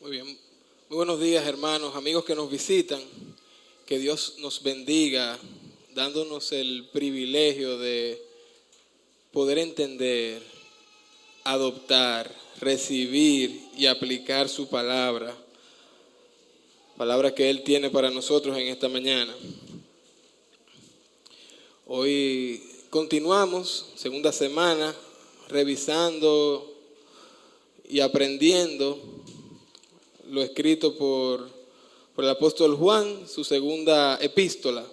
Muy bien. Muy buenos días, hermanos, amigos que nos visitan. Que Dios nos bendiga, dándonos el privilegio de poder entender, adoptar, recibir y aplicar su palabra. Palabra que Él tiene para nosotros en esta mañana. Hoy continuamos, segunda semana, revisando y aprendiendo lo escrito por el apóstol Juan, su segunda epístola.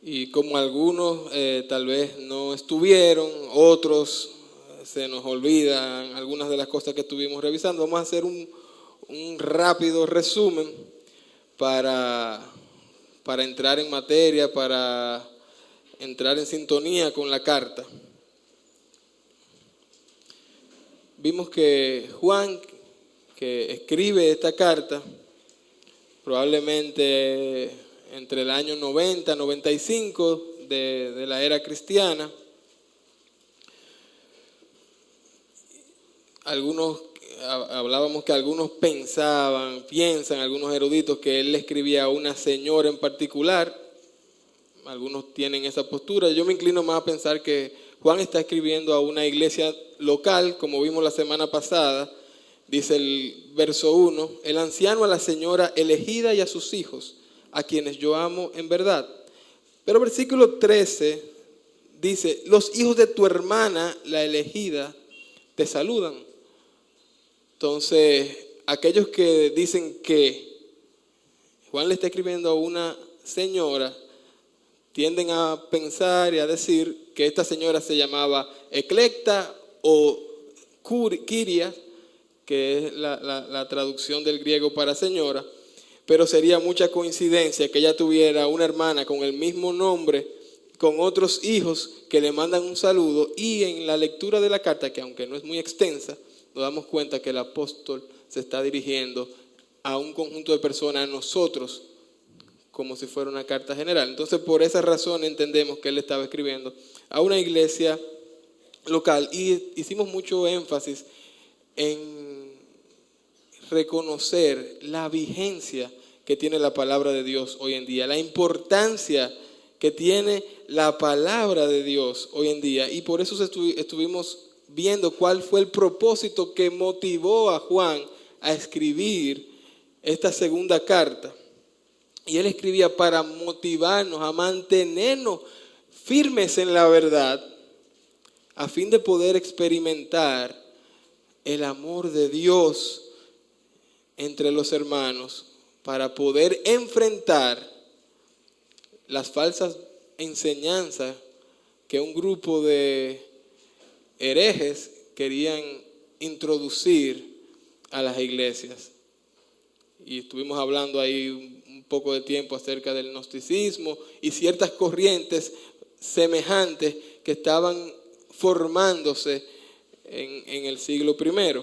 Y como algunos tal vez no estuvieron, otros se nos olvidan algunas de las cosas que estuvimos revisando, vamos a hacer un rápido resumen para entrar en materia, para entrar en sintonía con la carta. Vimos que Juan, que escribe esta carta, probablemente entre el año 90, 95 de la era cristiana. Hablábamos que algunos piensan algunos eruditos que él le escribía a una señora en particular. Algunos tienen esa postura. Yo me inclino más a pensar que Juan está escribiendo a una iglesia local, como vimos la semana pasada. Dice el verso 1, el anciano a la señora elegida y a sus hijos, a quienes yo amo en verdad. Pero versículo 13 dice, los hijos de tu hermana, la elegida, te saludan. Entonces, aquellos que dicen que Juan le está escribiendo a una señora, tienden a pensar y a decir que esta señora se llamaba Eclecta o Kiria, que es la traducción del griego para señora, pero sería mucha coincidencia que ella tuviera una hermana con el mismo nombre, con otros hijos que le mandan un saludo, y en la lectura de la carta, que aunque no es muy extensa, nos damos cuenta que el apóstol se está dirigiendo a un conjunto de personas, a nosotros, como si fuera una carta general. Entonces, por esa razón entendemos que él estaba escribiendo a una iglesia local, y hicimos mucho énfasis en reconocer la vigencia que tiene la palabra de Dios hoy en día, la importancia que tiene la palabra de Dios hoy en día, y por eso estuvimos viendo cuál fue el propósito que motivó a Juan a escribir esta segunda carta. Y él escribía para motivarnos a mantenernos firmes en la verdad, a fin de poder experimentar el amor de Dios entre los hermanos, para poder enfrentar las falsas enseñanzas que un grupo de herejes querían introducir a las iglesias. Y estuvimos hablando ahí un poco de tiempo acerca del gnosticismo y ciertas corrientes semejantes que estaban formándose en el siglo I.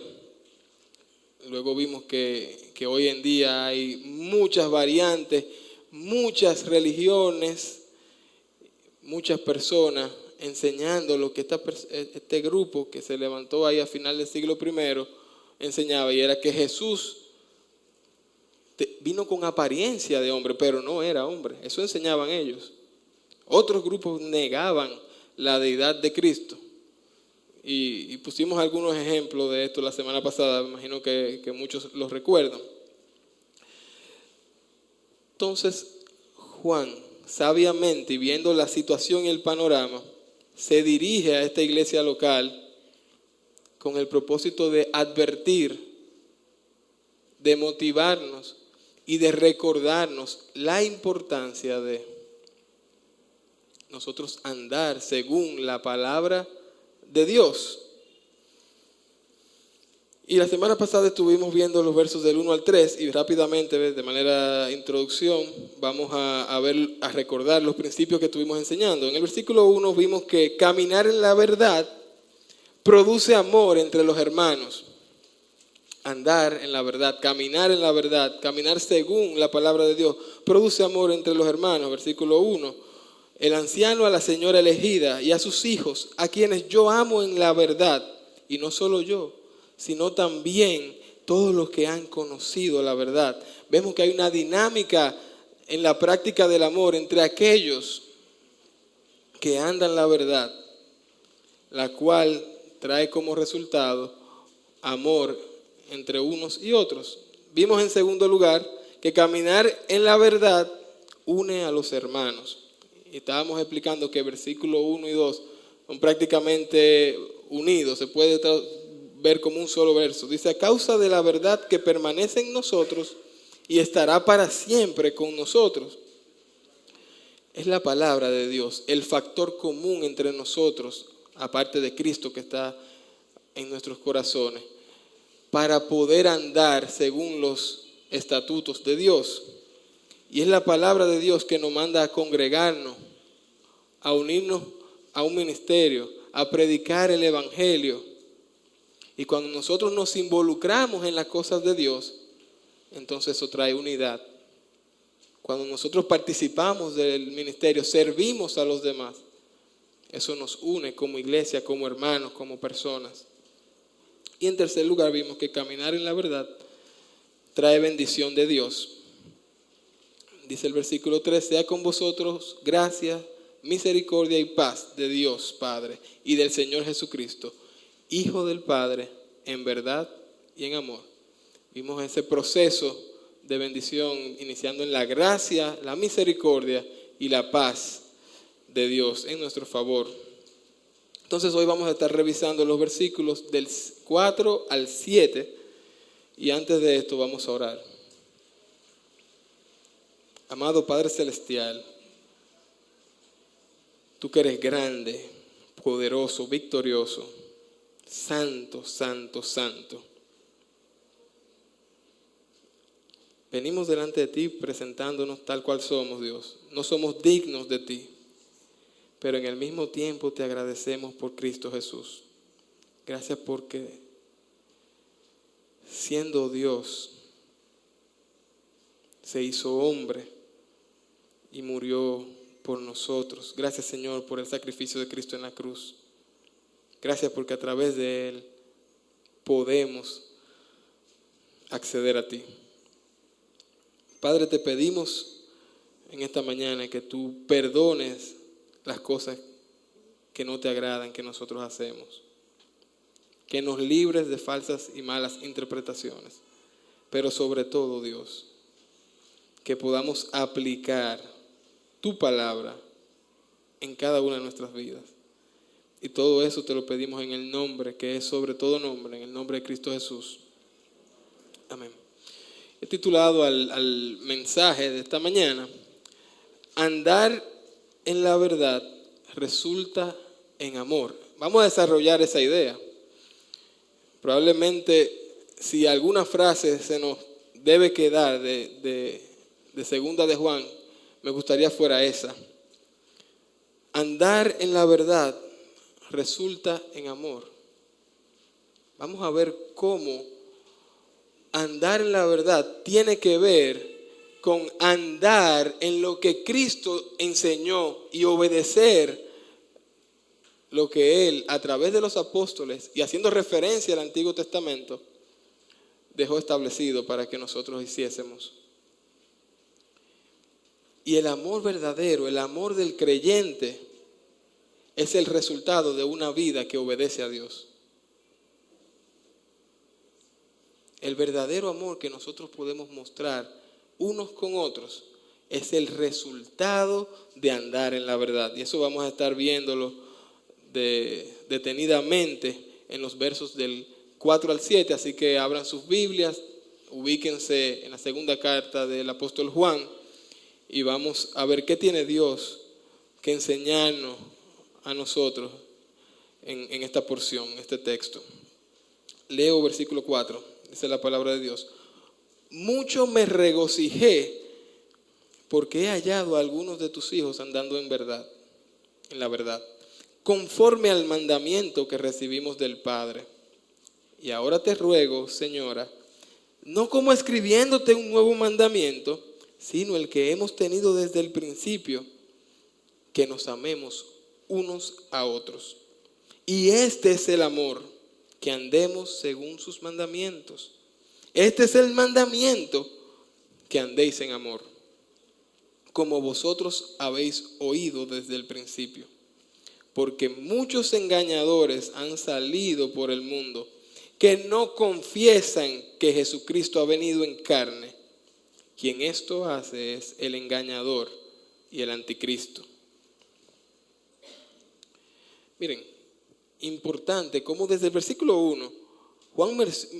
Luego vimos que hoy en día hay muchas variantes, muchas religiones, muchas personas enseñando lo que este grupo que se levantó ahí a final del siglo I enseñaba, y era que Jesús vino con apariencia de hombre, pero no era hombre. Eso enseñaban ellos. Otros grupos negaban la deidad de Cristo. Y pusimos algunos ejemplos de esto la semana pasada, me imagino que muchos los recuerdan. Entonces, Juan, sabiamente y viendo la situación y el panorama, se dirige a esta iglesia local con el propósito de advertir, de motivarnos y de recordarnos la importancia de nosotros andar según la palabra de Dios. Y la semana pasada estuvimos viendo los versos del 1 al 3 y rápidamente, de manera introducción, vamos a recordar los principios que estuvimos enseñando. En el versículo 1 vimos que caminar en la verdad produce amor entre los hermanos. Andar en la verdad, caminar según la palabra de Dios, produce amor entre los hermanos. Versículo 1. El anciano a la señora elegida y a sus hijos, a quienes yo amo en la verdad, y no solo yo, sino también todos los que han conocido la verdad. Vemos que hay una dinámica en la práctica del amor entre aquellos que andan la verdad, la cual trae como resultado amor entre unos y otros. Vimos en segundo lugar que caminar en la verdad une a los hermanos. Y estábamos explicando que versículos 1 y 2 son prácticamente unidos, se puede ver como un solo verso. Dice, a causa de la verdad que permanece en nosotros y estará para siempre con nosotros. Es la palabra de Dios, el factor común entre nosotros, aparte de Cristo que está en nuestros corazones, para poder andar según los estatutos de Dios. Y es la palabra de Dios que nos manda a congregarnos, a unirnos a un ministerio, a predicar el evangelio. Y cuando nosotros nos involucramos en las cosas de Dios, entonces eso trae unidad. Cuando nosotros participamos del ministerio, servimos a los demás, eso nos une como iglesia, como hermanos, como personas. Y en tercer lugar vimos que caminar en la verdad trae bendición de Dios. Dice el versículo 3, sea con vosotros gracia, misericordia y paz de Dios Padre y del Señor Jesucristo, Hijo del Padre, en verdad y en amor. Vimos ese proceso de bendición iniciando en la gracia, la misericordia y la paz de Dios en nuestro favor. Entonces hoy vamos a estar revisando los versículos del 4 al 7 y antes de esto vamos a orar. Amado Padre Celestial, tú que eres grande, poderoso, victorioso, santo, santo, santo. Venimos delante de ti presentándonos tal cual somos, Dios. No somos dignos de ti, pero en el mismo tiempo te agradecemos por Cristo Jesús. Gracias porque siendo Dios, se hizo hombre y murió por nosotros. Gracias, Señor, por el sacrificio de Cristo en la cruz. Gracias porque a través de Él podemos acceder a ti. Padre, te pedimos en esta mañana que tú perdones las cosas que no te agradan que nosotros hacemos. Que nos libres de falsas y malas interpretaciones. Pero sobre todo, Dios, que podamos aplicar tu palabra en cada una de nuestras vidas. Y todo eso te lo pedimos en el nombre, que es sobre todo nombre, en el nombre de Cristo Jesús. Amén. He titulado al mensaje de esta mañana, andar en la verdad resulta en amor. Vamos a desarrollar esa idea. Probablemente si alguna frase se nos debe quedar de segunda de Juan, me gustaría fuera esa. Andar en la verdad resulta en amor. Vamos a ver cómo andar en la verdad tiene que ver con andar en lo que Cristo enseñó y obedecer lo que Él, a través de los apóstoles y haciendo referencia al Antiguo Testamento, dejó establecido para que nosotros hiciésemos. Y el amor verdadero, el amor del creyente, es el resultado de una vida que obedece a Dios. El verdadero amor que nosotros podemos mostrar unos con otros es el resultado de andar en la verdad. Y eso vamos a estar viéndolo detenidamente en los versos del 4 al 7. Así que abran sus Biblias, ubíquense en la segunda carta del apóstol Juan y vamos a ver qué tiene Dios que enseñarnos a nosotros en esta porción, en este texto. Leo versículo 4, dice la palabra de Dios. Mucho me regocijé porque he hallado a algunos de tus hijos andando en verdad, en la verdad, conforme al mandamiento que recibimos del Padre. Y ahora te ruego, Señora, no como escribiéndote un nuevo mandamiento, sino el que hemos tenido desde el principio, que nos amemos unos a otros. Y este es el amor, que andemos según sus mandamientos. Este es el mandamiento, que andéis en amor, como vosotros habéis oído desde el principio. Porque muchos engañadores han salido por el mundo, que no confiesan que Jesucristo ha venido en carne. Quien esto hace es el engañador y el anticristo. Miren, importante, como desde el versículo 1, Juan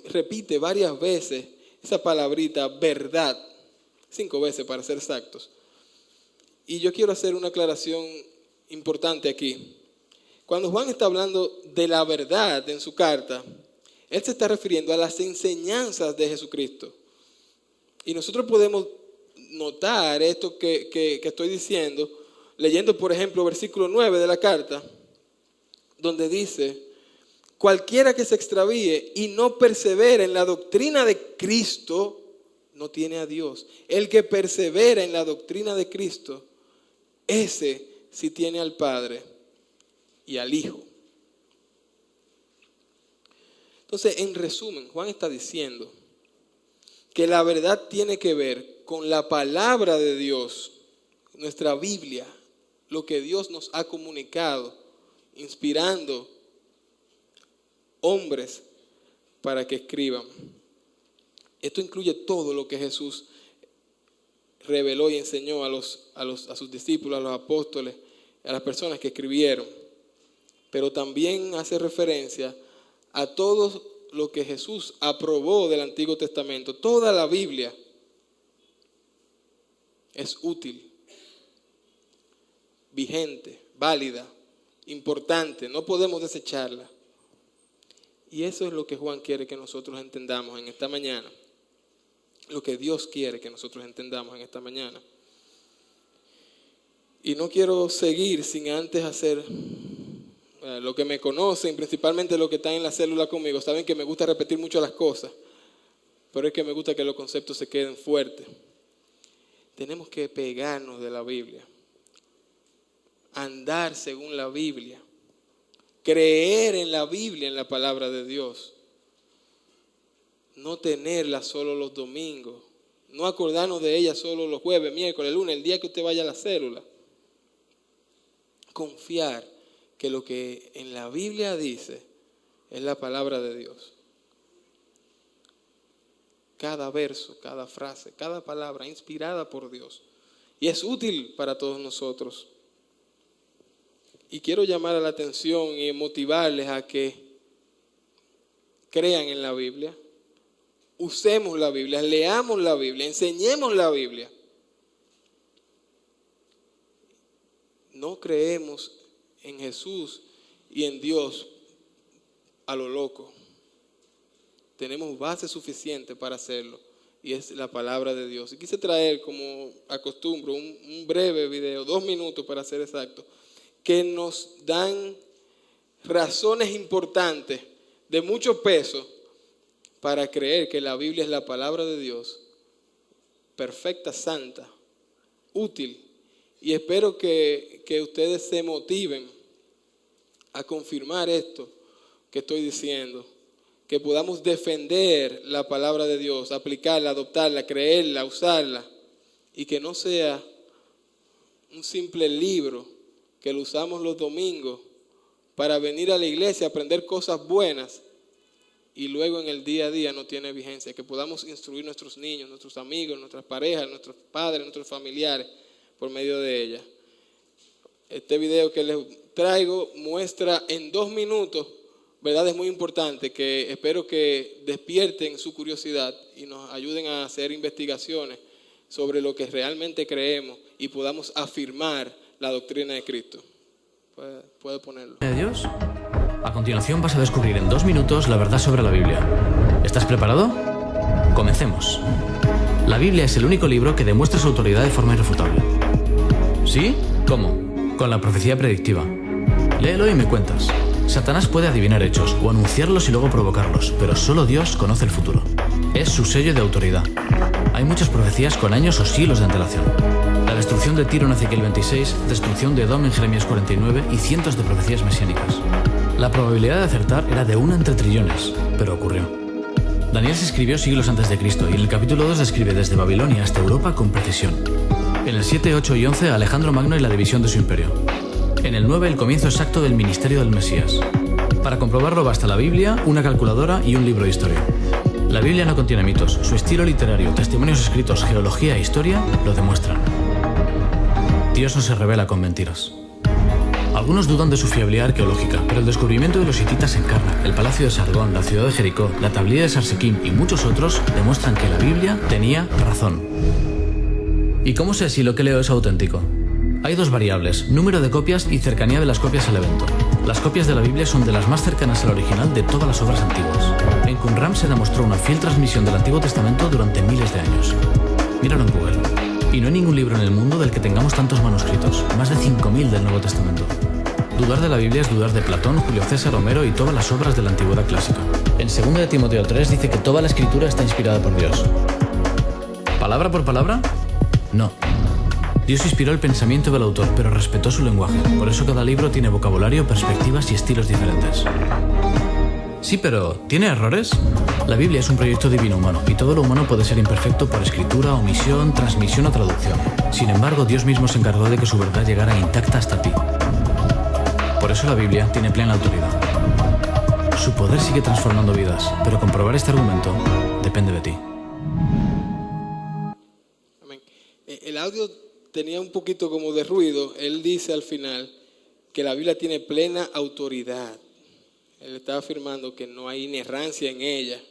repite varias veces esa palabrita verdad, 5 veces para ser exactos. Y yo quiero hacer una aclaración importante aquí. Cuando Juan está hablando de la verdad en su carta, él se está refiriendo a las enseñanzas de Jesucristo. Y nosotros podemos notar esto que estoy diciendo, leyendo por ejemplo versículo 9 de la carta, donde dice: cualquiera que se extravíe y no persevera en la doctrina de Cristo, no tiene a Dios. El que persevera en la doctrina de Cristo, ese sí tiene al Padre y al Hijo. Entonces, en resumen, Juan está diciendo que la verdad tiene que ver con la palabra de Dios, nuestra Biblia, lo que Dios nos ha comunicado, inspirando hombres para que escriban. Esto incluye todo lo que Jesús reveló y enseñó a sus discípulos, a los apóstoles, a las personas que escribieron. Pero también hace referencia a todo lo que Jesús aprobó del Antiguo Testamento. Toda la Biblia es útil, vigente, válida, importante. No podemos desecharla. Y eso es lo que Juan quiere que nosotros entendamos en esta mañana. Lo que Dios quiere que nosotros entendamos en esta mañana. Y no quiero seguir sin antes hacer lo que me conocen, principalmente los que están en la célula conmigo, saben que me gusta repetir mucho las cosas, pero es que me gusta que los conceptos se queden fuertes. Tenemos que pegarnos de la Biblia, andar según la Biblia, creer en la Biblia, en la palabra de Dios. No tenerla solo los domingos, no acordarnos de ella solo los jueves, miércoles, lunes, el día que usted vaya a la célula. Confiar que lo que en la Biblia dice es la palabra de Dios. Cada verso, cada frase, cada palabra inspirada por Dios. Y es útil para todos nosotros. Y quiero llamar la atención y motivarles a que crean en la Biblia, usemos la Biblia, leamos la Biblia, enseñemos la Biblia. No creemos en Jesús y en Dios a lo loco. Tenemos base suficiente para hacerlo y es la palabra de Dios. Y quise traer, como acostumbro, un breve video, 2 minutos para ser exacto, que nos dan razones importantes de mucho peso para creer que la Biblia es la palabra de Dios, perfecta, santa, útil. Y espero que ustedes se motiven a confirmar esto que estoy diciendo, que podamos defender la palabra de Dios, aplicarla, adoptarla, creerla, usarla, y que no sea un simple libro que lo usamos los domingos para venir a la iglesia a aprender cosas buenas y luego en el día a día no tiene vigencia. Que podamos instruir a nuestros niños, nuestros amigos, nuestras parejas, nuestros padres, nuestros familiares por medio de ella. Este video que les traigo muestra en 2 minutos verdades muy importantes que espero que despierten su curiosidad y nos ayuden a hacer investigaciones sobre lo que realmente creemos y podamos afirmar la doctrina de Cristo. Puede ponerlo. ¿De Dios? A continuación vas a descubrir en 2 minutos la verdad sobre la Biblia. ¿Estás preparado? Comencemos. La Biblia es el único libro que demuestra su autoridad de forma irrefutable. ¿Sí? ¿Cómo? Con la profecía predictiva. Léelo y me cuentas. Satanás puede adivinar hechos o anunciarlos y luego provocarlos, pero solo Dios conoce el futuro. Es su sello de autoridad. Hay muchas profecías con años o siglos de antelación. La destrucción de Tiro en Ezequiel 26, destrucción de Edom en Jeremías 49 y cientos de profecías mesiánicas. La probabilidad de acertar era de 1 entre trillones, pero ocurrió. Daniel se escribió siglos antes de Cristo y en el capítulo 2 describe desde Babilonia hasta Europa con precisión. En el 7, 8 y 11 Alejandro Magno y la división de su imperio. En el 9 el comienzo exacto del ministerio del Mesías. Para comprobarlo basta la Biblia, una calculadora y un libro de historia. La Biblia no contiene mitos, su estilo literario, testimonios escritos, geología e historia lo demuestran. Dios no se revela con mentiras. Algunos dudan de su fiabilidad arqueológica, pero el descubrimiento de los hititas en Karnak, el palacio de Sargón, la ciudad de Jericó, la tablilla de Sarsequim y muchos otros demuestran que la Biblia tenía razón. ¿Y cómo sé si lo que leo es auténtico? Hay dos variables, número de copias y cercanía de las copias al evento. Las copias de la Biblia son de las más cercanas al original de todas las obras antiguas. En Qumran se demostró una fiel transmisión del Antiguo Testamento durante miles de años. Míralo en Google. Y no hay ningún libro en el mundo del que tengamos tantos manuscritos, más de 5.000 del Nuevo Testamento. Dudar de la Biblia es dudar de Platón, Julio César, Homero y todas las obras de la antigüedad clásica. En 2 de Timoteo 3 dice que toda la escritura está inspirada por Dios. ¿Palabra por palabra? No. Dios inspiró el pensamiento del autor, pero respetó su lenguaje. Por eso cada libro tiene vocabulario, perspectivas y estilos diferentes. Sí, pero ¿tiene errores? La Biblia es un proyecto divino humano, y todo lo humano puede ser imperfecto por escritura, omisión, transmisión o traducción. Sin embargo, Dios mismo se encargó de que su verdad llegara intacta hasta ti. Por eso la Biblia tiene plena autoridad. Su poder sigue transformando vidas, pero comprobar este argumento depende de ti. Amén. El audio tenía un poquito como de ruido. Él dice al final que la Biblia tiene plena autoridad. Él está afirmando que no hay inerrancia en ella,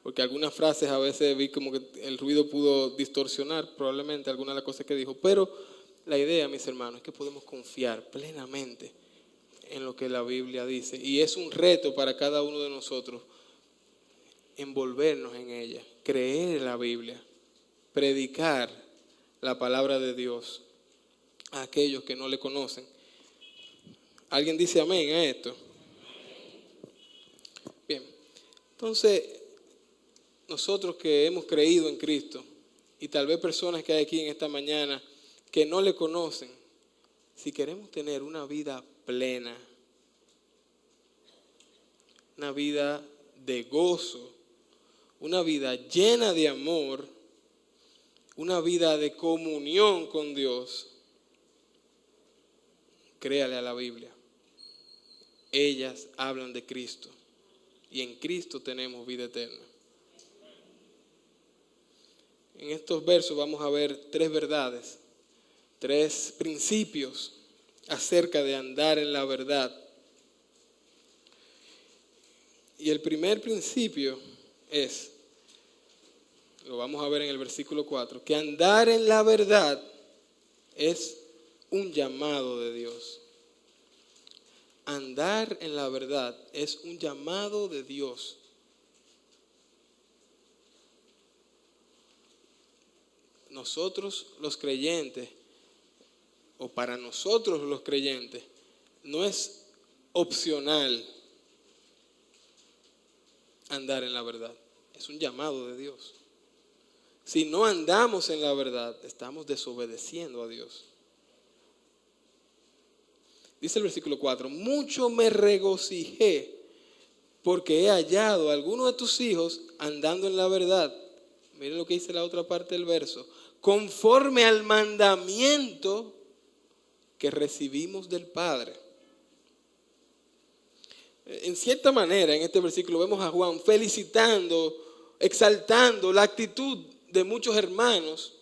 porque algunas frases a veces vi como que el ruido pudo distorsionar probablemente algunas de las cosas que dijo. Pero la idea, mis hermanos, es que podemos confiar plenamente en lo que la Biblia dice. Y es un reto para cada uno de nosotros envolvernos en ella, creer en la Biblia, predicar la palabra de Dios a aquellos que no le conocen. ¿Alguien dice amén a esto? Bien, entonces nosotros que hemos creído en Cristo y tal vez personas que hay aquí en esta mañana que no le conocen, si queremos tener una vida plena, una vida de gozo, una vida llena de amor, una vida de comunión con Dios, créale a la Biblia. Ellas hablan de Cristo y en Cristo tenemos vida eterna. En estos versos vamos a ver 3 verdades, 3 principios acerca de andar en la verdad. Y el primer principio es, lo vamos a ver en el versículo 4, que andar en la verdad es un llamado de Dios. Andar en la verdad es un llamado de Dios. Nosotros los creyentes, o para nosotros los creyentes, no es opcional andar en la verdad. Es un llamado de Dios. Si no andamos en la verdad, estamos desobedeciendo a Dios. Dice el versículo 4, mucho me regocijé porque he hallado a algunos de tus hijos andando en la verdad. Miren lo que dice la otra parte del verso. Conforme al mandamiento que recibimos del Padre. En cierta manera, en este versículo vemos a Juan felicitando, exaltando la actitud de muchos hermanos,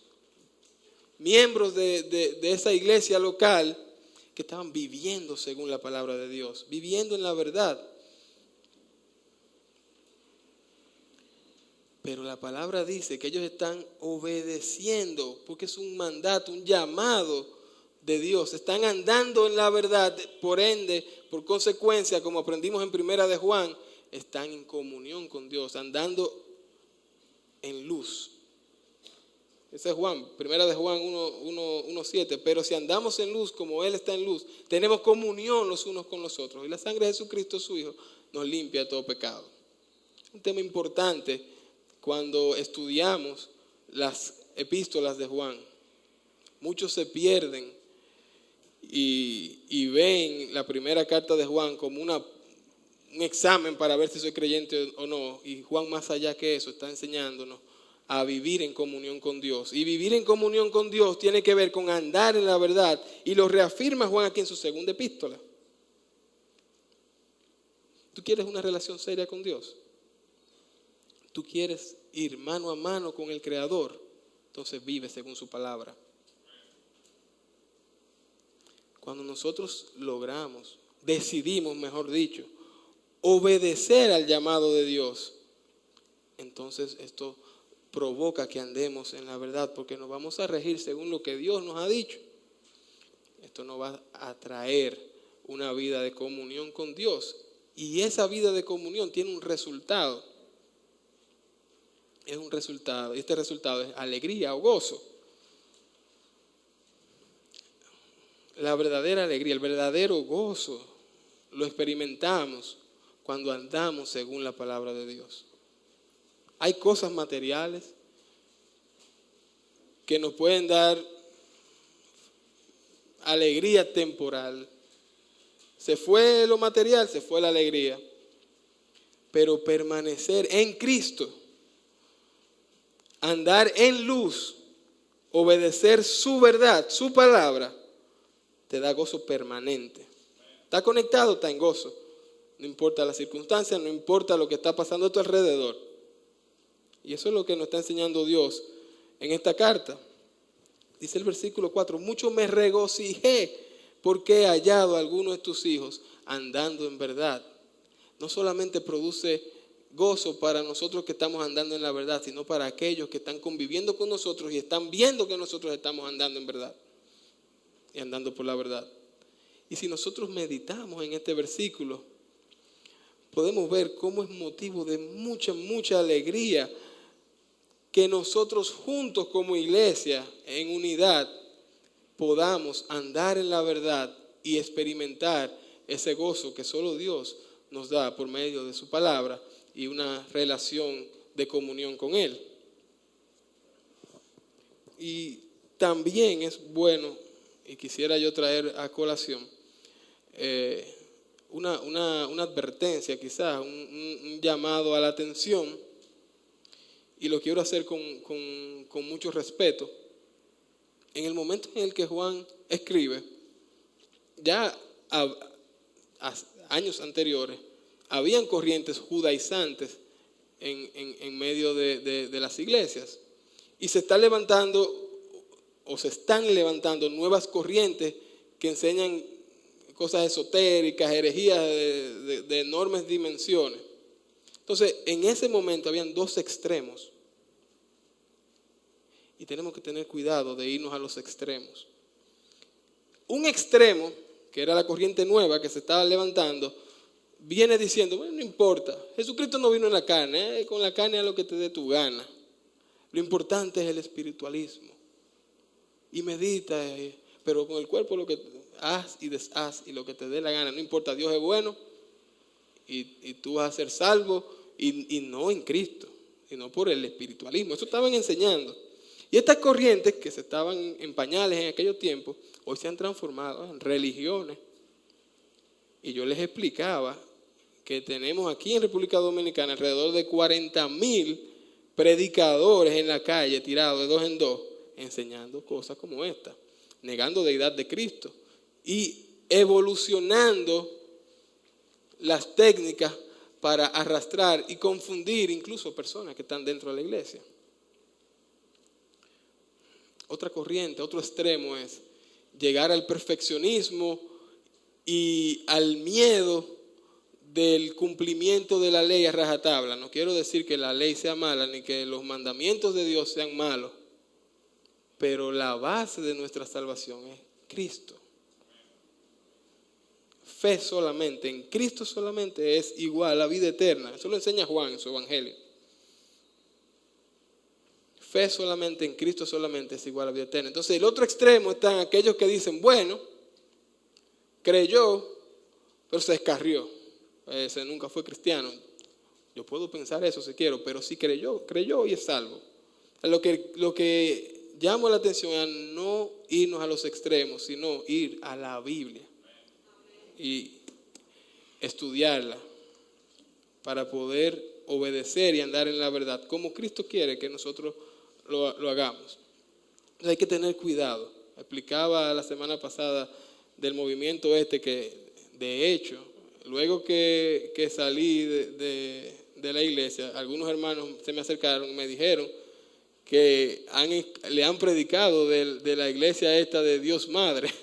miembros de esa iglesia local, que estaban viviendo según la palabra de Dios, viviendo en la verdad. Pero la palabra dice que ellos están obedeciendo, porque es un mandato, un llamado de Dios. Están andando en la verdad, por ende, por consecuencia, como aprendimos en 1 de Juan, están en comunión con Dios, andando en luz. Ese es Juan, 1 de Juan 1:7. Pero si andamos en luz como Él está en luz, tenemos comunión los unos con los otros. Y la sangre de Jesucristo, su Hijo, nos limpia de todo pecado. Un tema importante cuando estudiamos las epístolas de Juan. Muchos se pierden y ven la primera carta de Juan como un examen para ver si soy creyente o no. Y Juan, más allá que eso, está enseñándonos a vivir en comunión con Dios. Y vivir en comunión con Dios tiene que ver con andar en la verdad. Y lo reafirma Juan aquí en su segunda epístola. ¿Tú quieres una relación seria con Dios? ¿Tú quieres ir mano a mano con el Creador? Entonces vive según su palabra. Cuando nosotros logramos, decidimos, mejor dicho, obedecer al llamado de Dios, entonces esto provoca que andemos en la verdad, porque nos vamos a regir según lo que Dios nos ha dicho. Esto nos va a traer una vida de comunión con Dios, y esa vida de comunión tiene un resultado. Es un resultado, y este resultado es alegría o gozo. La verdadera alegría, el verdadero gozo lo experimentamos cuando andamos según la palabra de Dios. Hay cosas materiales que nos pueden dar alegría temporal. Se fue lo material, se fue la alegría. Pero permanecer en Cristo, andar en luz, obedecer su verdad, su palabra, te da gozo permanente. Está conectado, está en gozo. No importa las circunstancias, no importa lo que está pasando a tu alrededor. Y eso es lo que nos está enseñando Dios en esta carta. Dice el versículo 4, mucho me regocijé porque he hallado a algunos de tus hijos andando en verdad. No solamente produce gozo para nosotros que estamos andando en la verdad, sino para aquellos que están conviviendo con nosotros y están viendo que nosotros estamos andando en verdad y andando por la verdad. Y si nosotros meditamos en este versículo, podemos ver cómo es motivo de mucha alegría que nosotros juntos como iglesia, en unidad, podamos andar en la verdad y experimentar ese gozo que solo Dios nos da por medio de su palabra y una relación de comunión con Él. Y también es bueno, y quisiera yo traer a colación, una advertencia, quizás, un llamado a la atención, y lo quiero hacer con mucho respeto. En el momento en el que Juan escribe, ya años anteriores, habían corrientes judaizantes en medio de las iglesias, y se están levantando nuevas corrientes que enseñan cosas esotéricas, herejías de enormes dimensiones. Entonces, en ese momento habían dos extremos. Y tenemos que tener cuidado de irnos a los extremos. Un extremo, que era la corriente nueva que se estaba levantando, viene diciendo, bueno, no importa, Jesucristo no vino en la carne, con la carne es lo que te dé tu gana. Lo importante es el espiritualismo. Y medita, pero con el cuerpo lo que haz y deshaz y lo que te dé la gana. No importa, Dios es bueno y tú vas a ser salvo y no en Cristo, sino por el espiritualismo. Eso estaban enseñando. Y estas corrientes que se estaban en pañales en aquellos tiempos, hoy se han transformado en religiones. Y yo les explicaba que tenemos aquí en República Dominicana alrededor de 40,000 predicadores en la calle, tirados de dos en dos, enseñando cosas como esta, negando deidad de Cristo y evolucionando las técnicas para arrastrar y confundir incluso personas que están dentro de la iglesia. Otra corriente, otro extremo es llegar al perfeccionismo y al miedo del cumplimiento de la ley a rajatabla. No quiero decir que la ley sea mala ni que los mandamientos de Dios sean malos, pero la base de nuestra salvación es Cristo. Fe solamente, en Cristo solamente es igual a la vida eterna. Eso lo enseña Juan en su evangelio. Fe solamente, en Cristo solamente es igual a la vida eterna. Entonces el otro extremo están aquellos que dicen, bueno, creyó, pero se descarrió. Ese nunca fue cristiano. Yo puedo pensar eso si quiero, pero sí creyó y es salvo. Lo que llamo la atención es no irnos a los extremos, sino ir a la Biblia y estudiarla para poder obedecer y andar en la verdad, como Cristo quiere que nosotros lo hagamos. Entonces hay que tener cuidado. Explicaba la semana pasada del movimiento que de hecho, luego que salí de la iglesia, algunos hermanos se me acercaron y me dijeron que le han predicado de la iglesia esta de Dios Madre.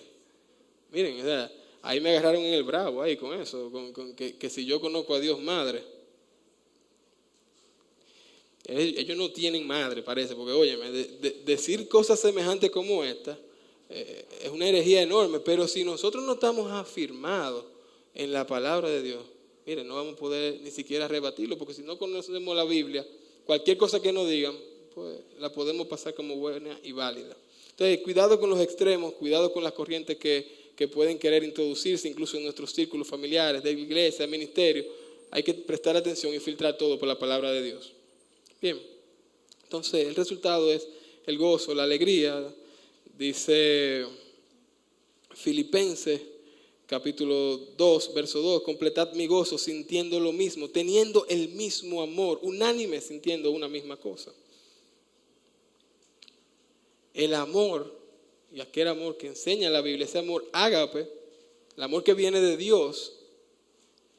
Miren, o sea, ahí me agarraron en el bravo ahí con eso, que si yo conozco a Dios Madre. Ellos no tienen madre, parece, porque óyeme, decir cosas semejantes como esta es una herejía enorme, pero si nosotros no estamos afirmados en la palabra de Dios, miren, no vamos a poder ni siquiera rebatirlo, porque si no conocemos la Biblia, cualquier cosa que nos digan, pues la podemos pasar como buena y válida. Entonces, cuidado con los extremos, cuidado con las corrientes que pueden querer introducirse incluso en nuestros círculos familiares, de iglesia, de ministerio. Hay que prestar atención y filtrar todo por la palabra de Dios. Bien, entonces el resultado es el gozo, la alegría. Dice Filipenses capítulo 2, verso 2, completad mi gozo sintiendo lo mismo, teniendo el mismo amor, unánime sintiendo una misma cosa. El amor, y aquel amor que enseña la Biblia, ese amor ágape, el amor que viene de Dios,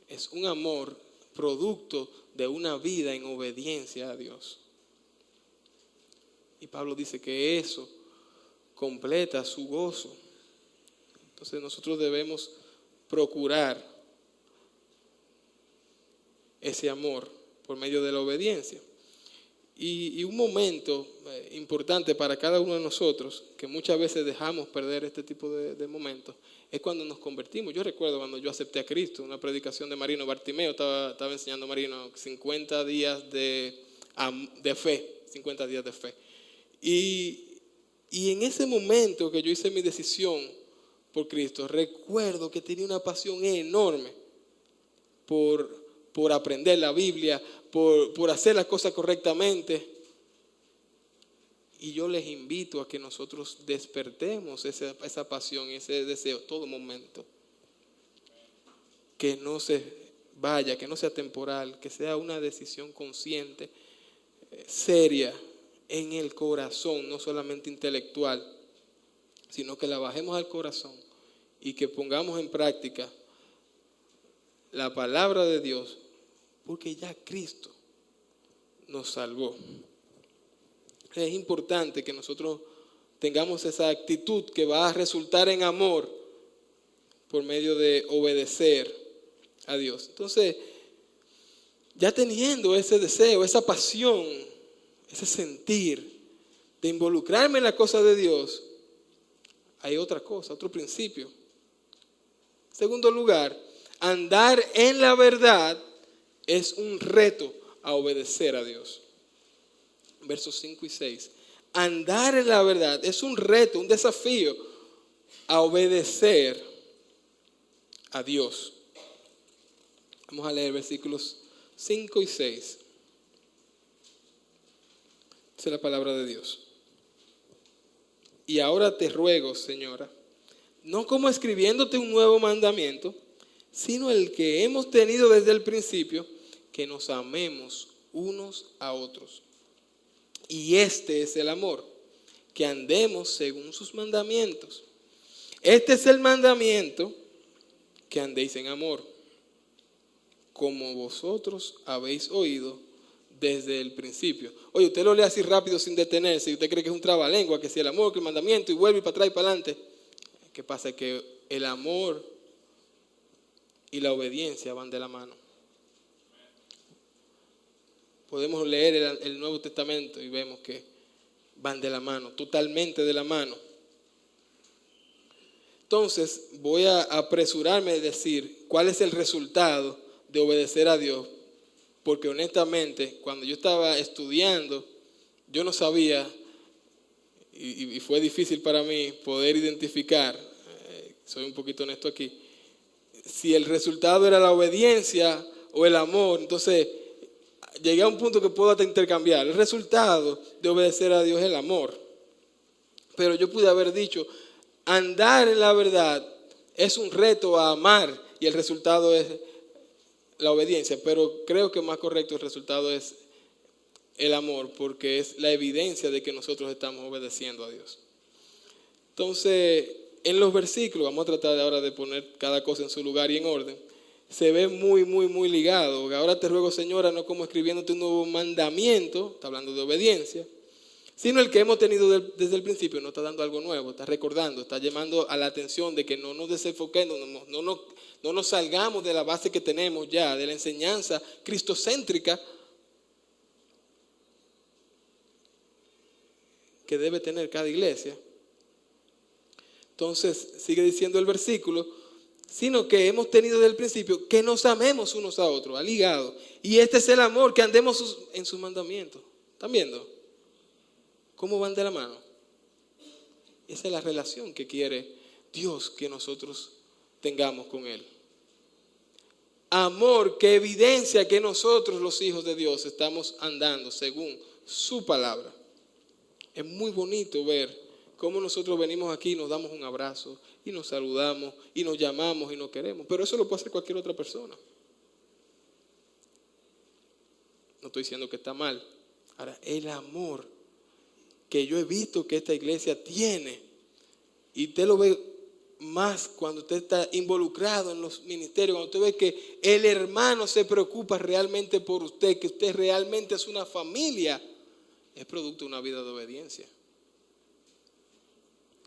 es un amor producto de una vida en obediencia a Dios. Y Pablo dice que eso completa su gozo. Entonces nosotros debemos procurar ese amor por medio de la obediencia. Y un momento importante para cada uno de nosotros, que muchas veces dejamos perder este tipo de momentos, es cuando nos convertimos. Yo recuerdo cuando yo acepté a Cristo, una predicación de Marino Bartimeo, estaba enseñando a Marino 50 días de fe, 50 días de fe. Y en ese momento que yo hice mi decisión por Cristo, recuerdo que tenía una pasión enorme por aprender la Biblia, por hacer las cosas correctamente. Y yo les invito a que nosotros despertemos esa pasión, ese deseo, todo momento. Que no se vaya, que no sea temporal, que sea una decisión consciente, seria, en el corazón, no solamente intelectual, sino que la bajemos al corazón y que pongamos en práctica la palabra de Dios, porque ya Cristo nos salvó. Es importante que nosotros tengamos esa actitud que va a resultar en amor por medio de obedecer a Dios. Entonces, ya teniendo ese deseo, esa pasión, ese sentir de involucrarme en la cosa de Dios, hay otra cosa, otro principio. En segundo lugar, andar en la verdad es un reto a obedecer a Dios. Versos 5 y 6. Andar en la verdad es un reto, un desafío a obedecer a Dios. Vamos a leer versículos 5 y 6. Esa es la palabra de Dios. Y ahora te ruego, Señora, no como escribiéndote un nuevo mandamiento, sino el que hemos tenido desde el principio, que nos amemos unos a otros. Y este es el amor, que andemos según sus mandamientos. Este es el mandamiento, que andéis en amor, como vosotros habéis oído desde el principio. Oye, usted lo lee así rápido sin detenerse y usted cree que es un trabalengua, que si el amor, que el mandamiento, y vuelve y para atrás y para adelante. ¿Qué pasa? Que el amor y la obediencia van de la mano. Podemos leer el Nuevo Testamento y vemos que van de la mano, totalmente de la mano. Entonces, voy a apresurarme a decir cuál es el resultado de obedecer a Dios, porque honestamente, cuando yo estaba estudiando, yo no sabía, y fue difícil para mí poder identificar, soy un poquito honesto aquí, si el resultado era la obediencia o el amor. Entonces, llegué a un punto que puedo hasta intercambiar. El resultado de obedecer a Dios es el amor. Pero yo pude haber dicho, andar en la verdad es un reto a amar, y el resultado es la obediencia, pero creo que más correcto el resultado es el amor, porque es la evidencia de que nosotros estamos obedeciendo a Dios. Entonces, en los versículos, vamos a tratar ahora de poner cada cosa en su lugar y en orden, se ve muy ligado. Ahora te ruego, Señora, no como escribiéndote un nuevo mandamiento, está hablando de obediencia, sino el que hemos tenido desde el principio. No está dando algo nuevo, está recordando, está llamando a la atención de que no nos desenfoquemos, no nos salgamos de la base que tenemos ya, de la enseñanza cristocéntrica que debe tener cada iglesia. Entonces, sigue diciendo el versículo, sino que hemos tenido desde el principio que nos amemos unos a otros, ha ligado. Y este es el amor, que andemos en sus mandamientos. ¿Están viendo cómo van de la mano? Esa es la relación que quiere Dios que nosotros tengamos con Él. Amor que evidencia que nosotros, los hijos de Dios, estamos andando según su palabra. Es muy bonito ver cómo nosotros venimos aquí y nos damos un abrazo y nos saludamos y nos llamamos y nos queremos. Pero eso lo puede hacer cualquier otra persona. No estoy diciendo que está mal. Ahora, el amor que yo he visto que esta iglesia tiene, y usted lo ve más cuando usted está involucrado en los ministerios, cuando usted ve que el hermano se preocupa realmente por usted, que usted realmente es una familia, es producto de una vida de obediencia.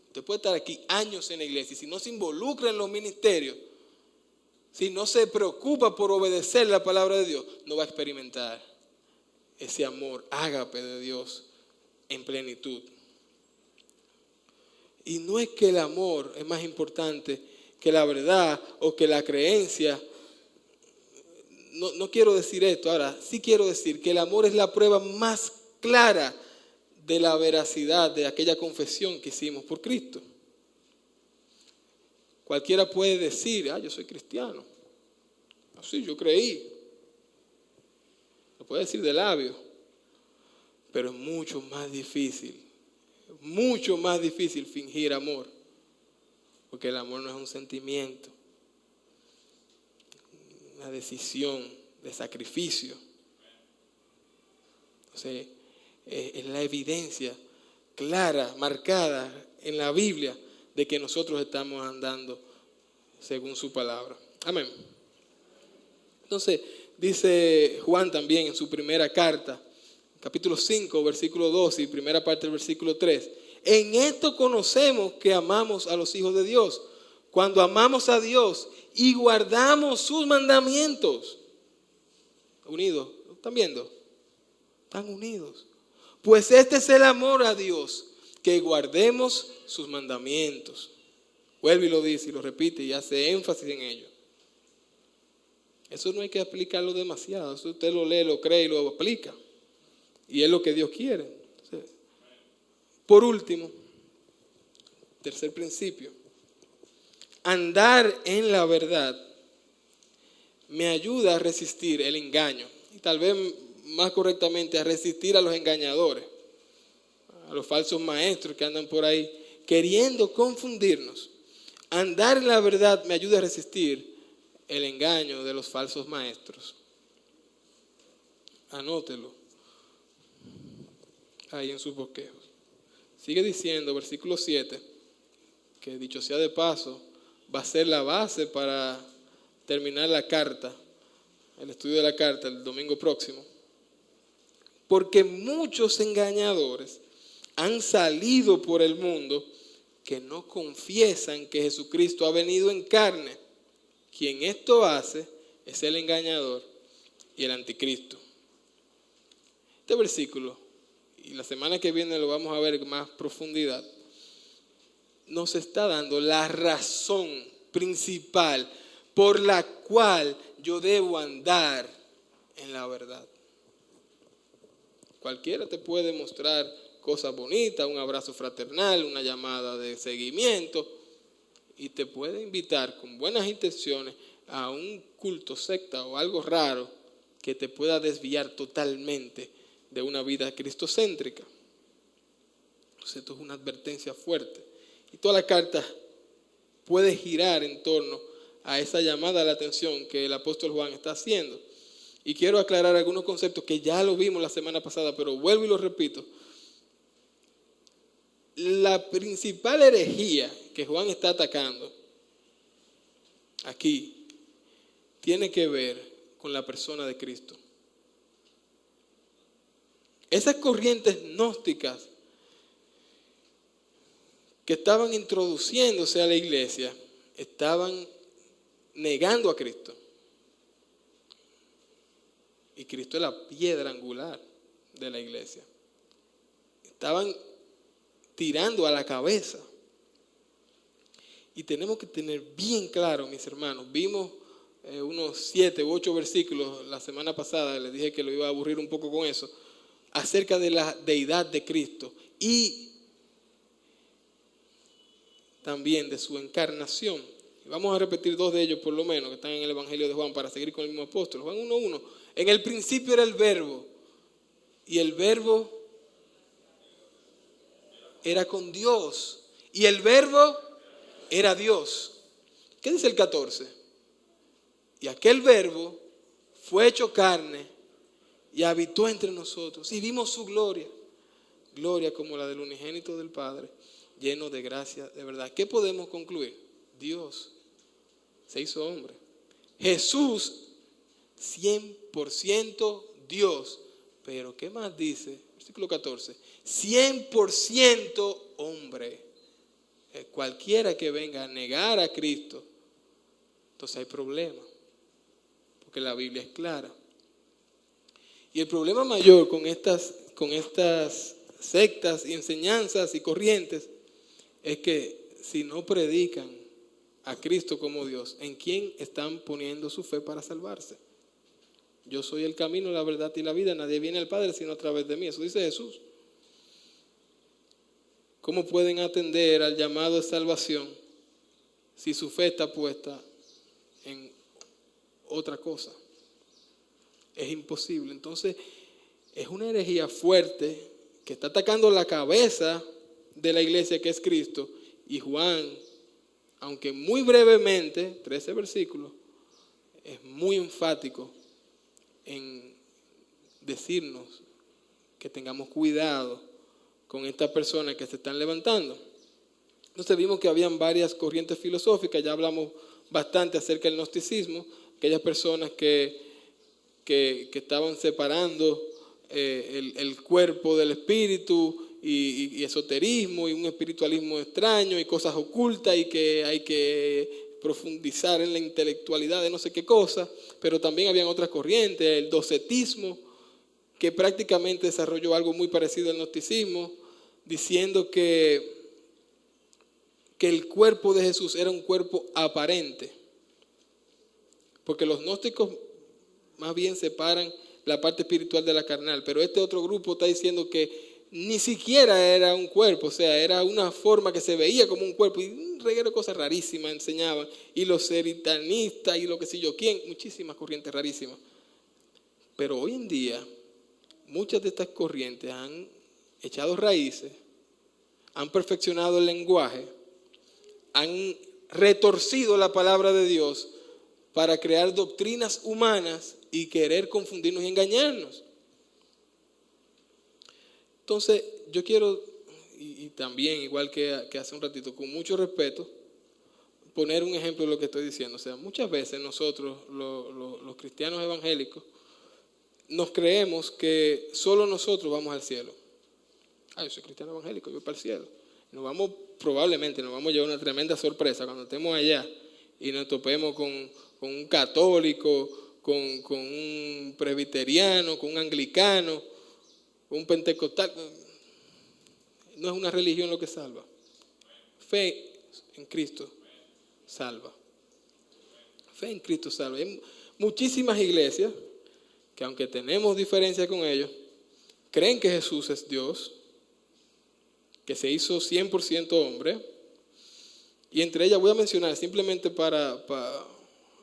Usted puede estar aquí años en la iglesia y si no se involucra en los ministerios, si no se preocupa por obedecer la palabra de Dios, no va a experimentar ese amor ágape de Dios en plenitud. Y no es que el amor es más importante que la verdad o que la creencia. No quiero decir esto. Ahora, sí quiero decir que el amor es la prueba más clara de la veracidad de aquella confesión que hicimos por Cristo. Cualquiera puede decir, yo soy cristiano. Así yo creí. Lo puede decir de labio. Pero es mucho más difícil fingir amor. Porque el amor no es un sentimiento, una decisión de sacrificio. Entonces, es la evidencia clara, marcada en la Biblia de que nosotros estamos andando según su palabra. Amén. Entonces, dice Juan también en su primera carta, capítulo 5, versículo 12 y primera parte del versículo 3. En esto conocemos que amamos a los hijos de Dios, cuando amamos a Dios y guardamos sus mandamientos. Unidos, ¿están viendo? Están unidos. Pues este es el amor a Dios, que guardemos sus mandamientos. Vuelve y lo dice y lo repite y hace énfasis en ello. Eso no hay que aplicarlo demasiado. Eso usted lo lee, lo cree y lo aplica. Y es lo que Dios quiere. Por último, tercer principio. Andar en la verdad me ayuda a resistir el engaño. Y tal vez más correctamente a resistir a los engañadores, a los falsos maestros que andan por ahí queriendo confundirnos. Andar en la verdad me ayuda a resistir el engaño de los falsos maestros. Anótelo ahí en sus bosquejos. Sigue diciendo, versículo 7, que dicho sea de paso, va a ser la base para terminar la carta, el estudio de la carta el domingo próximo. Porque muchos engañadores han salido por el mundo que no confiesan que Jesucristo ha venido en carne. Quien esto hace es el engañador y el anticristo. Este versículo, y la semana que viene lo vamos a ver en más profundidad, nos está dando la razón principal por la cual yo debo andar en la verdad. Cualquiera te puede mostrar cosas bonitas, un abrazo fraternal, una llamada de seguimiento, y te puede invitar con buenas intenciones a un culto, secta o algo raro que te pueda desviar totalmente de una vida cristocéntrica. Entonces, esto es una advertencia fuerte. Y toda la carta puede girar en torno a esa llamada a la atención que el apóstol Juan está haciendo. Y quiero aclarar algunos conceptos que ya lo vimos la semana pasada, pero vuelvo y lo repito. La principal herejía que Juan está atacando aquí tiene que ver con la persona de Cristo. Esas corrientes gnósticas que estaban introduciéndose a la iglesia estaban negando a Cristo. Y Cristo es la piedra angular de la iglesia. Estaban tirando a la cabeza. Y tenemos que tener bien claro, mis hermanos, vimos unos 7 u 8 versículos la semana pasada, les dije que lo iba a aburrir un poco con eso, acerca de la deidad de Cristo y también de su encarnación. Vamos a repetir 2 de ellos por lo menos, que están en el Evangelio de Juan, para seguir con el mismo apóstol. Juan 1:1. En el principio era el Verbo, y el Verbo era con Dios, y el Verbo era Dios. ¿Qué dice el 14? Y aquel Verbo fue hecho carne y habitó entre nosotros, y vimos su gloria, gloria como la del unigénito del Padre, lleno de gracia de verdad. ¿Qué podemos concluir? Dios se hizo hombre. Jesús 100% Dios. Pero ¿qué más dice? Versículo 14. 100% hombre. Cualquiera que venga a negar a Cristo, entonces hay problema. Porque la Biblia es clara. Y el problema mayor con estas sectas y enseñanzas y corrientes es que si no predican a Cristo como Dios, ¿en quién están poniendo su fe para salvarse? Yo soy el camino, la verdad y la vida. Nadie viene al Padre sino a través de mí. Eso dice Jesús. ¿Cómo pueden atender al llamado de salvación si su fe está puesta en otra cosa? Es imposible. Entonces, es una herejía fuerte que está atacando la cabeza de la iglesia, que es Cristo. Y Juan, aunque muy brevemente, 13 versículos, es muy enfático en decirnos que tengamos cuidado con estas personas que se están levantando. Entonces vimos que habían varias corrientes filosóficas, ya hablamos bastante acerca del gnosticismo, aquellas personas que estaban separando el cuerpo del espíritu y esoterismo y un espiritualismo extraño y cosas ocultas y que hay que profundizar en la intelectualidad de no sé qué cosa, pero también habían otras corrientes, el docetismo, que prácticamente desarrolló algo muy parecido al gnosticismo, diciendo que el cuerpo de Jesús era un cuerpo aparente, porque los gnósticos más bien separan la parte espiritual de la carnal, pero este otro grupo está diciendo que ni siquiera era un cuerpo, o sea, era una forma que se veía como un cuerpo, y un reguero de cosas rarísimas enseñaban, y los seritanistas y lo que sé yo quién, muchísimas corrientes rarísimas. Pero hoy en día, muchas de estas corrientes han echado raíces, han perfeccionado el lenguaje, han retorcido la palabra de Dios para crear doctrinas humanas y querer confundirnos y engañarnos. Entonces, yo quiero, y también, igual que hace un ratito, con mucho respeto, poner un ejemplo de lo que estoy diciendo. O sea, muchas veces nosotros, los cristianos evangélicos, nos creemos que solo nosotros vamos al cielo. Yo soy cristiano evangélico, yo voy para el cielo. Probablemente nos vamos a llevar una tremenda sorpresa cuando estemos allá y nos topemos con un católico, con un presbiteriano, con un anglicano, con un pentecostal. No es una religión lo que salva. Fe en Cristo salva. Fe en Cristo salva. Hay muchísimas iglesias que, aunque tenemos diferencias con ellos, creen que Jesús es Dios, que se hizo 100% hombre, y entre ellas voy a mencionar simplemente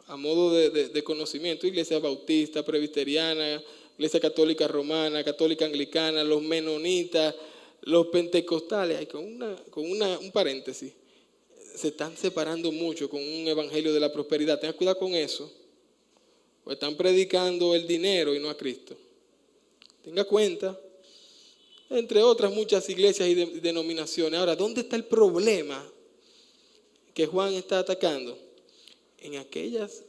a modo de conocimiento: Iglesia Bautista, Presbiteriana, Iglesia Católica Romana, Católica Anglicana, los menonitas, los pentecostales. Con un paréntesis, se están separando mucho con un evangelio de la prosperidad. Tengan cuidado con eso. O están predicando el dinero y no a Cristo. Tenga cuenta. Entre otras muchas iglesias y denominaciones. Ahora, ¿dónde está el problema que Juan está atacando? En aquellas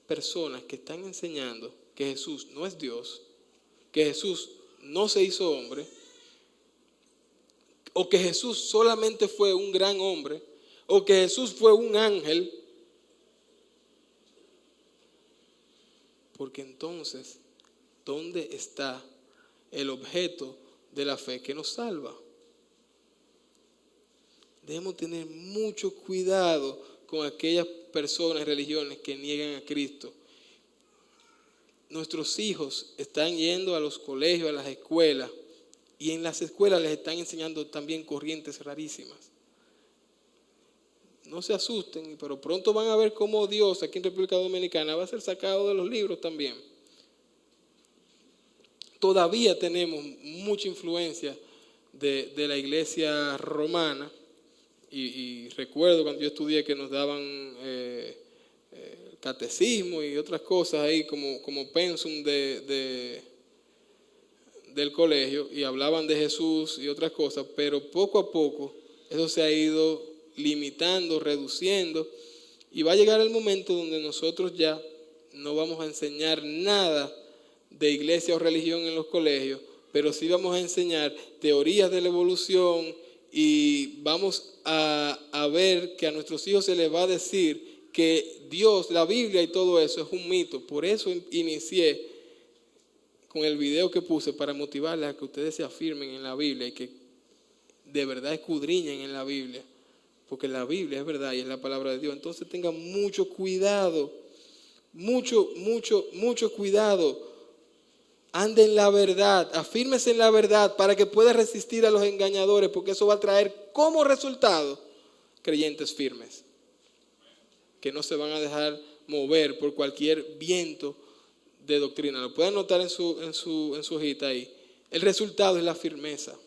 personas que están enseñando que Jesús no es Dios, que Jesús no se hizo hombre, o que Jesús solamente fue un gran hombre, o que Jesús fue un ángel. Porque entonces, ¿dónde está el objeto de la fe que nos salva? Debemos tener mucho cuidado con aquellas personas y religiones que niegan a Cristo. Nuestros hijos están yendo a los colegios, a las escuelas, y en las escuelas les están enseñando también corrientes rarísimas. No se asusten, pero pronto van a ver cómo Dios aquí en República Dominicana va a ser sacado de los libros también. Todavía tenemos mucha influencia de la iglesia romana, y recuerdo cuando yo estudié que nos daban catecismo y otras cosas ahí como pensum del colegio, y hablaban de Jesús y otras cosas, pero poco a poco eso se ha ido limitando, reduciendo, y va a llegar el momento donde nosotros ya no vamos a enseñar nada de iglesia o religión en los colegios, pero sí vamos a enseñar teorías de la evolución, y vamos a ver que a nuestros hijos se les va a decir que Dios, la Biblia y todo eso es un mito. Por eso inicié con el video que puse, para motivarles a que ustedes se afirmen en la Biblia y que de verdad escudriñen en la Biblia, porque la Biblia es verdad y es la palabra de Dios. Entonces tengan mucho cuidado, mucho cuidado. Ande en la verdad, afírmese en la verdad para que pueda resistir a los engañadores, porque eso va a traer como resultado creyentes firmes, que no se van a dejar mover por cualquier viento de doctrina. Lo pueden notar en su hojita ahí. El resultado es la firmeza.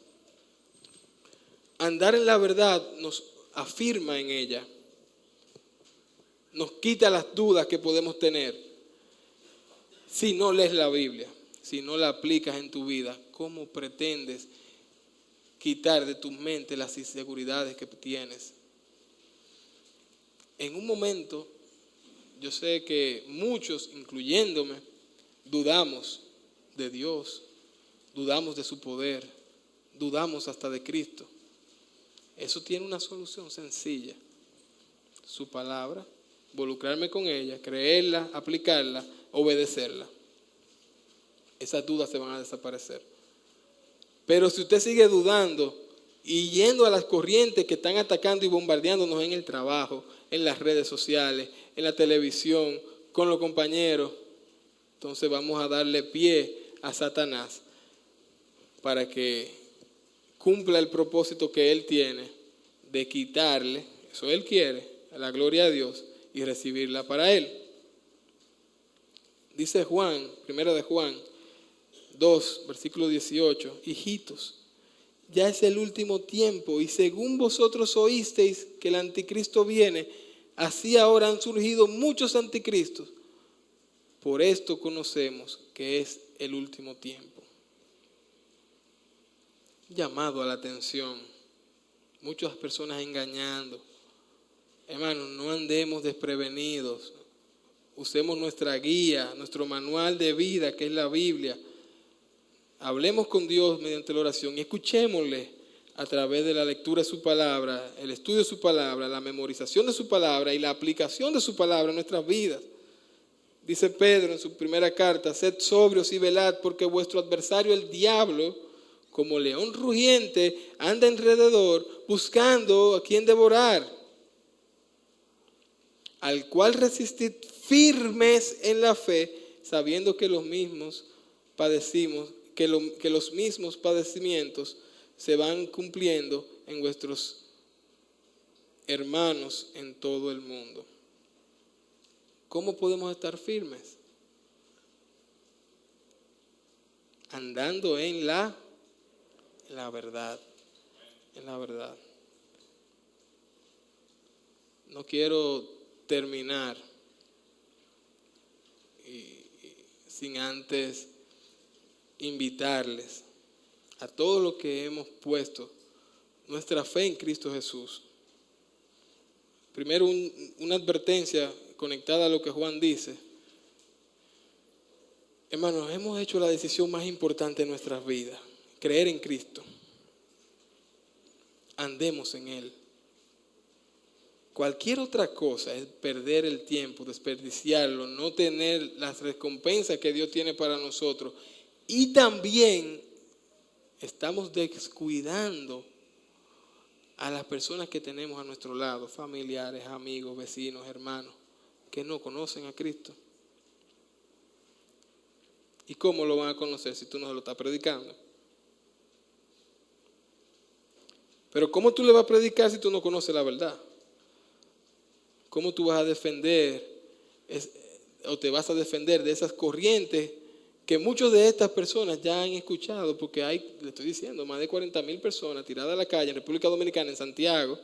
Andar en la verdad nos afirma en ella, nos quita las dudas que podemos tener. Si no lees la Biblia, si no la aplicas en tu vida, ¿cómo pretendes quitar de tu mente las inseguridades que tienes? En un momento, yo sé que muchos, incluyéndome, dudamos de Dios, dudamos de su poder, dudamos hasta de Cristo. Eso tiene una solución sencilla: su palabra, involucrarme con ella, creerla, aplicarla, obedecerla. Esas dudas se van a desaparecer. Pero si usted sigue dudando y yendo a las corrientes que están atacando y bombardeándonos en el trabajo, en las redes sociales, en la televisión, con los compañeros, entonces vamos a darle pie a Satanás para que cumpla el propósito que él tiene de quitarle, eso él quiere, la gloria a Dios y recibirla para él. Dice Juan, primera de Juan 2, versículo 18, hijitos, ya es el último tiempo, y según vosotros oísteis que el anticristo viene, así ahora han surgido muchos anticristos. Por esto conocemos que es el último tiempo. Llamado a la atención, muchas personas engañando. Hermanos, no andemos desprevenidos. Usemos nuestra guía, nuestro manual de vida, que es la Biblia. Hablemos con Dios mediante la oración y escuchémosle a través de la lectura de su palabra, el estudio de su palabra, la memorización de su palabra y la aplicación de su palabra en nuestras vidas. Dice Pedro en su primera carta: sed sobrios y velad, porque vuestro adversario el diablo, como león rugiente, anda alrededor buscando a quien devorar, al cual resistid firmes en la fe, sabiendo que los mismos padecimientos se van cumpliendo en vuestros hermanos en todo el mundo. ¿Cómo podemos estar firmes? Andando en la verdad. En la verdad. no quiero terminar sin antes invitarles a todos los que hemos puesto nuestra fe en Cristo Jesús. Primero, una advertencia conectada a lo que Juan dice. Hermanos, hemos hecho la decisión más importante de nuestras vidas, creer en Cristo. Andemos en Él. Cualquier otra cosa es perder el tiempo, desperdiciarlo, no tener las recompensas que Dios tiene para nosotros. Y también estamos descuidando a las personas que tenemos a nuestro lado, familiares, amigos, vecinos, hermanos, que no conocen a Cristo. ¿Y cómo lo van a conocer si tú no se lo estás predicando? Pero ¿cómo tú le vas a predicar si tú no conoces la verdad? ¿Cómo tú vas a defender o te vas a defender de esas corrientes que muchas de estas personas ya han escuchado? Porque hay, le estoy diciendo, más de 40,000 personas tiradas a la calle en República Dominicana, en Santiago,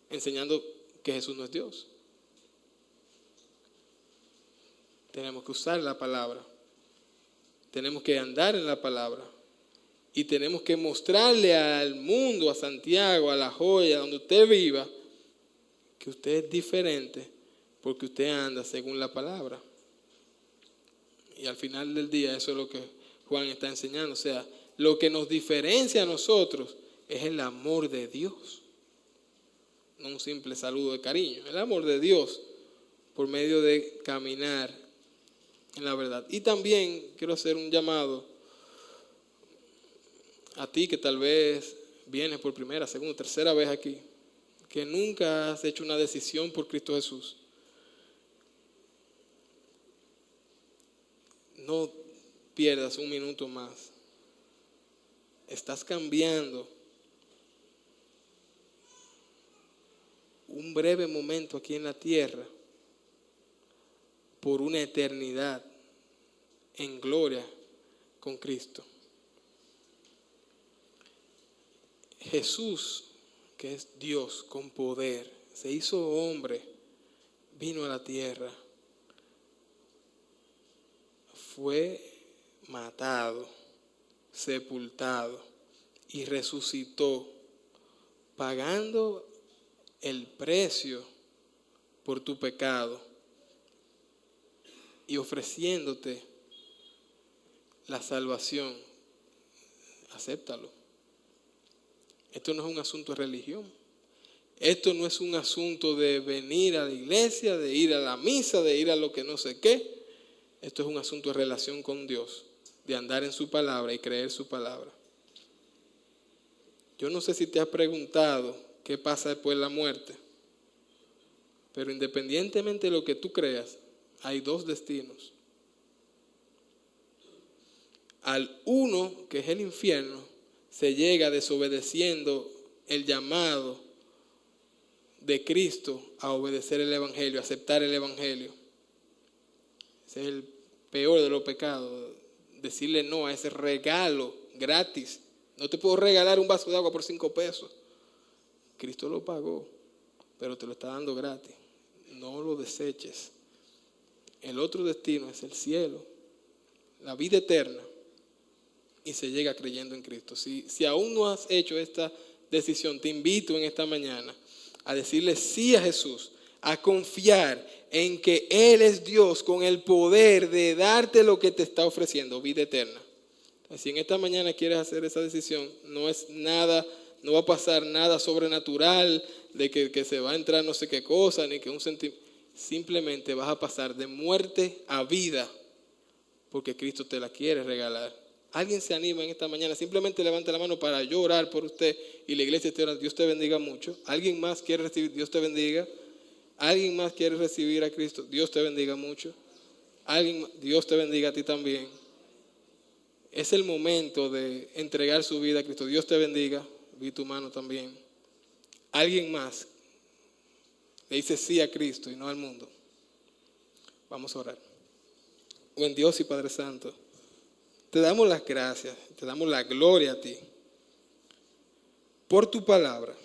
enseñando que Jesús no es Dios. Tenemos que usar la palabra. Tenemos que andar en la palabra. Y tenemos que mostrarle al mundo, a Santiago, a La Joya, donde usted viva, que usted es diferente porque usted anda según la palabra. Y al final del día eso es lo que Juan está enseñando. O sea, lo que nos diferencia a nosotros es el amor de Dios. No un simple saludo de cariño. El amor de Dios por medio de caminar en la verdad. Y también quiero hacer un llamado a ti que tal vez vienes por primera, segunda, tercera vez aquí, que nunca has hecho una decisión por Cristo Jesús. No pierdas un minuto más. Estás cambiando un breve momento aquí en la tierra por una eternidad en gloria con Cristo. Jesús, que es Dios con poder, se hizo hombre, vino a la tierra, fue matado, sepultado y resucitó, pagando el precio por tu pecado y ofreciéndote la salvación. Acéptalo. Esto no es un asunto de religión. Esto no es un asunto de venir a la iglesia, de ir a la misa, de ir a lo que no sé qué. Esto es un asunto de relación con Dios, de andar en su palabra y creer su palabra. Yo no sé si te has preguntado qué pasa después de la muerte, pero independientemente de lo que tú creas, hay dos destinos. Al uno, que es el infierno, se llega desobedeciendo el llamado de Cristo a obedecer el Evangelio, a aceptar el Evangelio. Ese es el peor de los pecados, decirle no a ese regalo gratis. No te puedo regalar un vaso de agua por 5 pesos. Cristo lo pagó, pero te lo está dando gratis. No lo deseches. El otro destino es el cielo, la vida eterna. Y se llega creyendo en Cristo. Si aún no has hecho esta decisión, te invito en esta mañana a decirle sí a Jesús, a confiar en que Él es Dios con el poder de darte lo que te está ofreciendo, vida eterna. Si en esta mañana quieres hacer esa decisión, no es nada, no va a pasar nada sobrenatural, de que se va a entrar no sé qué cosa, ni que un sentimiento. Simplemente vas a pasar de muerte a vida, porque Cristo te la quiere regalar. ¿Alguien se anima en esta mañana? Simplemente levante la mano para yo orar por usted y la iglesia esté orando. Dios te bendiga mucho. ¿Alguien más quiere recibir? Dios te bendiga. ¿Alguien más quiere recibir a Cristo? Dios te bendiga mucho. Dios te bendiga a ti también. Es el momento de entregar su vida a Cristo. Dios te bendiga. Vi tu mano también. ¿Alguien más le dice sí a Cristo y no al mundo? Vamos a orar. Buen Dios y Padre Santo, te damos las gracias, te damos la gloria a ti por tu palabra.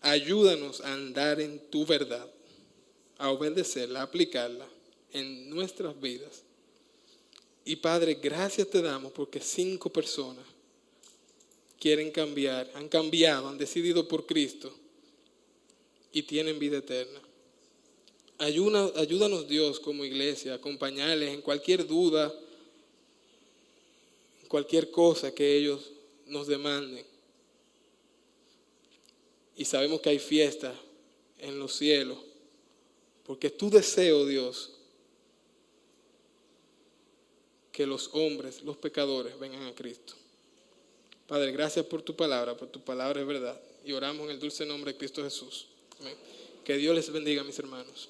Ayúdanos a andar en tu verdad, a obedecerla, a aplicarla en nuestras vidas. Y Padre, gracias te damos porque 5 personas quieren cambiar, han cambiado, han decidido por Cristo y tienen vida eterna. Ayúdanos Dios como iglesia a acompañarles en cualquier duda, en cualquier cosa que ellos nos demanden. Y sabemos que hay fiesta en los cielos, porque es tu deseo, Dios, que los hombres, los pecadores, vengan a Cristo. Padre, gracias por tu palabra es verdad. Y oramos en el dulce nombre de Cristo Jesús. Amén. Que Dios les bendiga, mis hermanos.